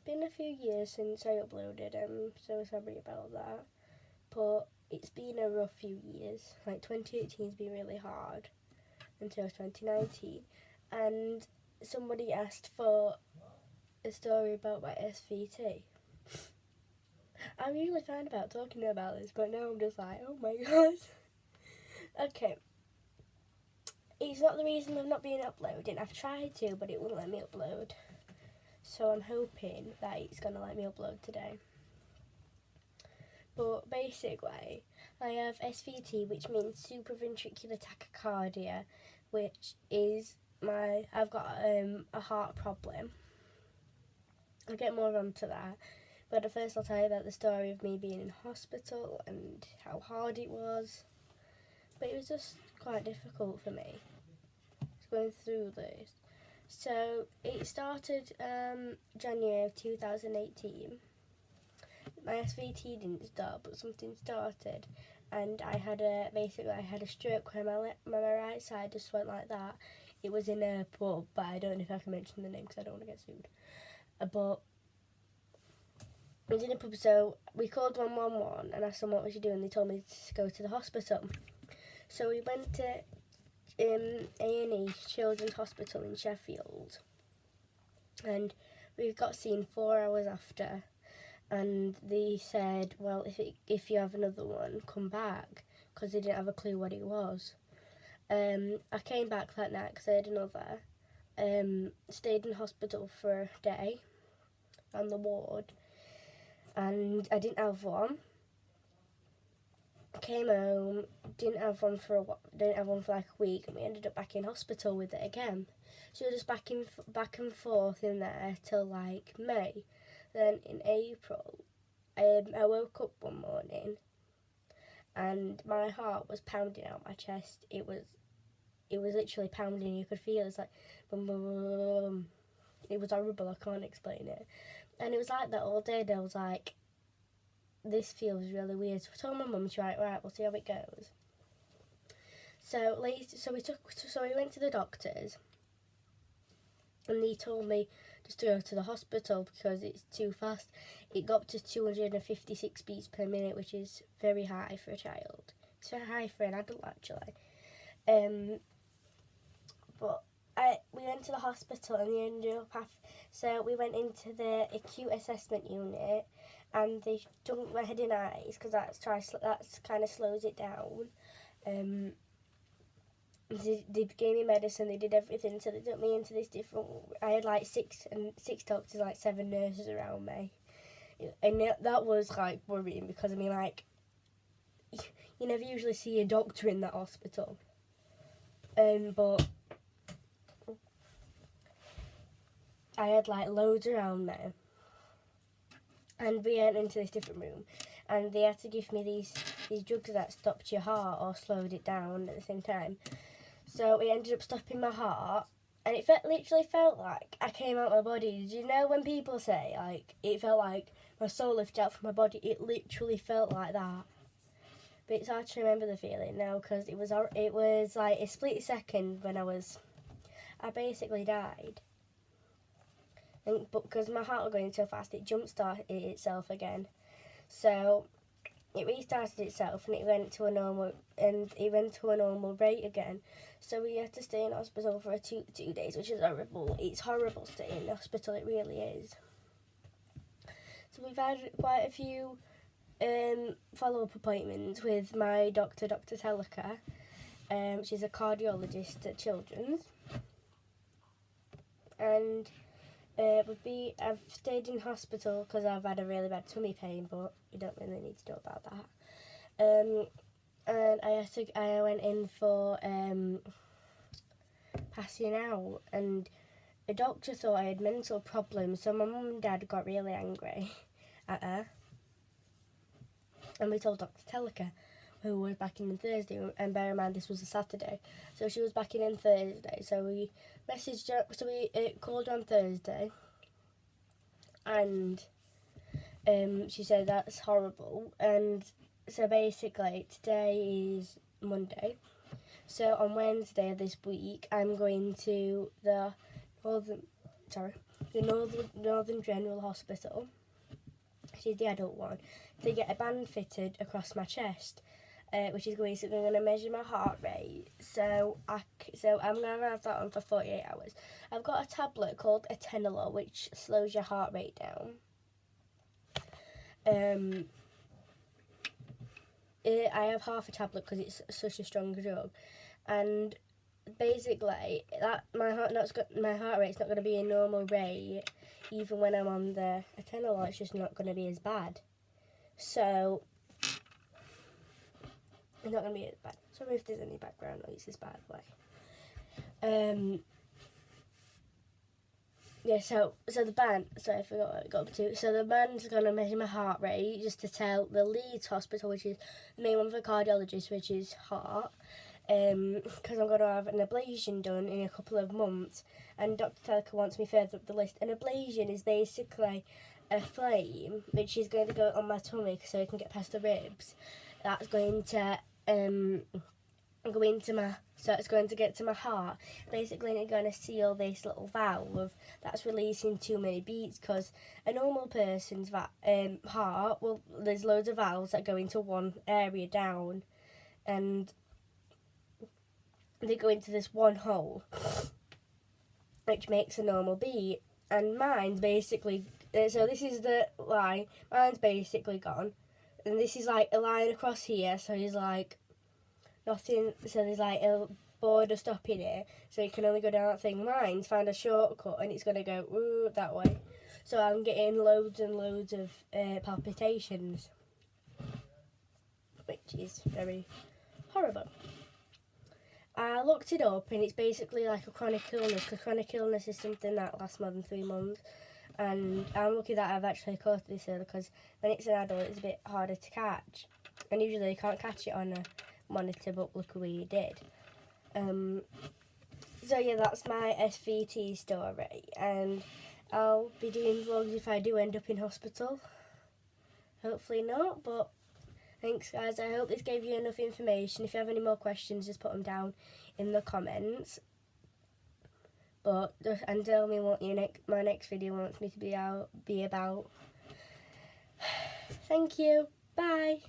been a few years since I uploaded. I'm so sorry about that. But it's been a rough few years. Like 2018's been really hard until 2019. And somebody asked for a story about my SVT. I'm usually fine about talking about this, but now I'm just like, oh my god. Okay. It's not the reason I've not been uploading. I've tried to, but it wouldn't let me upload. So I'm hoping that it's going to let me upload today. But basically, I have SVT, which means supraventricular tachycardia, which is I've got a heart problem. I'll get more onto that. But at first I'll tell you about the story of me being in hospital and how hard it was. But it was just quite difficult for me going through this. So it started January of 2018. My SVT didn't start, but something started, and I had a stroke where my right side just went like that. It was in a pub, but I don't know if I can mention the name because I don't want to get sued. But it was in a pub, so we called 111 and asked them what we should do, and they told me to go to the hospital. So we went to A&E Children's Hospital in Sheffield, and we got seen 4 hours after, and they said, well, if you have another one, come back, because they didn't have a clue what it was. I came back that night because I had another, stayed in hospital for a day on the ward, and I didn't have one. Came home, didn't have one for like a week, and we ended up back in hospital with it again. So we were just back and forth in there till like May. Then in April, I woke up one morning, and my heart was pounding out my chest. It was literally pounding. You could feel it. It's like boom, boom, boom, boom. It was horrible. I can't explain it. And it was like that all day. And I was like, this feels really weird. So I told my mum, she's right, we'll see how it goes. So we went to the doctors, and they told me just to go to the hospital because it's too fast. It got up to 256 beats per minute, which is very high for a child. It's very high for an adult, actually. But we went to the hospital, and they ended up so we went into the acute assessment unit, and they dunked my head in ice because that's kind of slows it down. They gave me medicine, they did everything, so they took me into this different. I had like six doctors, like 7 nurses around me, and that was like worrying because I mean, like, you never usually see a doctor in that hospital, but I had like loads around me. And we went into this different room, and they had to give me these drugs that stopped your heart or slowed it down at the same time. So it ended up stopping my heart, and it literally felt like I came out of my body. Did you know when people say, like, it felt like my soul lifted out from my body? It literally felt like that. But it's hard to remember the feeling now because it was like a split second when I basically died. But because my heart was going so fast, it jump-started itself again. So it restarted itself, and it went to a normal rate again. So we had to stay in hospital for 2 days, which is horrible. It's horrible staying in hospital. It really is. So we've had quite a few follow-up appointments with my doctor, Dr. Telliker. She's a cardiologist at Children's, and I've stayed in hospital because I've had a really bad tummy pain, but you don't really need to know about that. And I went in for passing out, and the doctor thought I had mental problems, so my mum and dad got really angry at her. And we told Dr. Telliker, who was back in on Thursday, and bear in mind this was a Saturday, so she was back in on Thursday. So we messaged her, so we called her on Thursday, and she said that's horrible. And so basically today is Monday, so on Wednesday of this week I'm going to the the Northern General Hospital, which is the adult one, to get a band fitted across my chest, which is basically going to measure my heart rate. So I'm going to have that on for 48 hours. I've got a tablet called atenolol, which slows your heart rate down. I have half a tablet because it's such a strong drug, and basically that my heart rate's not going to be a normal rate even when I'm on the atenolol. It's just not going to be as bad. So it's not going to be as bad. Sorry if there's any background noises, by the way. Yeah, so the band, sorry I forgot what I got up to. So the band's going to measure my heart rate just to tell the Leeds hospital, which is the main one for cardiologists, which is heart, because I'm going to have an ablation done in a couple of months, and Dr. Telka wants me further up the list. An ablation is basically a flame which is going to go on my tummy so it can get past the ribs. That's going to it's going to get to my heart. Basically, it's going to seal this little valve that's releasing too many beats, because a normal person's heart, well, there's loads of valves that go into one area down, and they go into this one hole, which makes a normal beat. And mine's basically, so this is the line, mine's basically gone, and this is like a line across here, so he's like, nothing, so there's like a border stopping it, so you can only go down that thing. Mine's found a shortcut and it's going to go that way, so I'm getting loads and loads of palpitations, which is very horrible. I looked it up and it's basically like a chronic illness, because chronic illness is something that lasts more than 3 months, and I'm lucky that I've actually caught this early, because when it's an adult it's a bit harder to catch, and usually you can't catch it on a monitor, but luckily you did. So yeah, that's my SVT story, and I'll be doing vlogs if I do end up in hospital. Hopefully not, but thanks guys. I hope this gave you enough information. If you have any more questions, just put them down in the comments. And tell me what my next video wants me to be about. Thank you. Bye.